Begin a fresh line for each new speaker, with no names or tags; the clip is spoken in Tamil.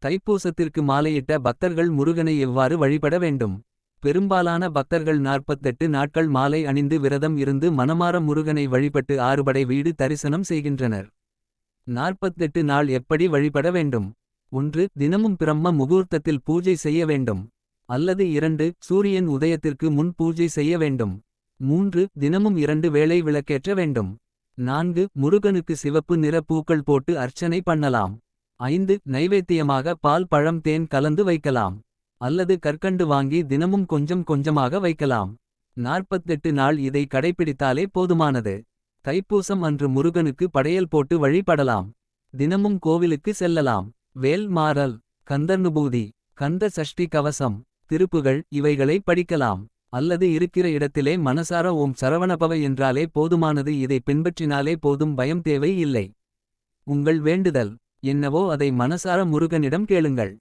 தைப்பூசத்திற்கு மாலையிட்ட பக்தர்கள் முருகனை எவ்வாறு வழிபட வேண்டும். பெரும்பாலான பக்தர்கள் 48 நாட்கள் மாலை அணிந்து விரதம் இருந்து மனமார முருகனை வழிபட்டு ஆறுபடை வீடு தரிசனம் செய்கின்றனர். 48 நாள் எப்படி வழிபட வேண்டும். 1. தினமும் பிரம்ம முகூர்த்தத்தில் பூஜை செய்ய வேண்டும். அல்லது 2. சூரியன் உதயத்திற்கு முன் பூஜை செய்ய வேண்டும். 3. தினமும் 2 வேளை விளக்கேற்ற வேண்டும். 4. முருகனுக்கு சிவப்பு நிற பூக்கள் போட்டு அர்ச்சனை பண்ணலாம். 5. நைவேத்தியமாக பால் பழம் தேன் கலந்து வைக்கலாம். அல்லது கற்கண்டு வாங்கி தினமும் கொஞ்சம் கொஞ்சமாக வைக்கலாம். 48 நாள் இதை கடைப்பிடித்தாலே போதுமானது. தைப்பூசம் அன்று முருகனுக்கு படையல் போட்டு வழிபடலாம். தினமும் கோவிலுக்கு செல்லலாம். வேல் மாறல், கந்தர்நுபூதி, கந்த சஷ்டி கவசம், திருப்புகள் இவைகளை படிக்கலாம். அல்லது இருக்கிற இடத்திலே மனசார ஓம் சரவணபவ என்றாலே போதுமானது. இதை பின்பற்றினாலே போதும், பயம் தேவை இல்லை. உங்கள் வேண்டுதல் என்னவோ அதை மனசார முருகனிடம் கேளுங்கள்.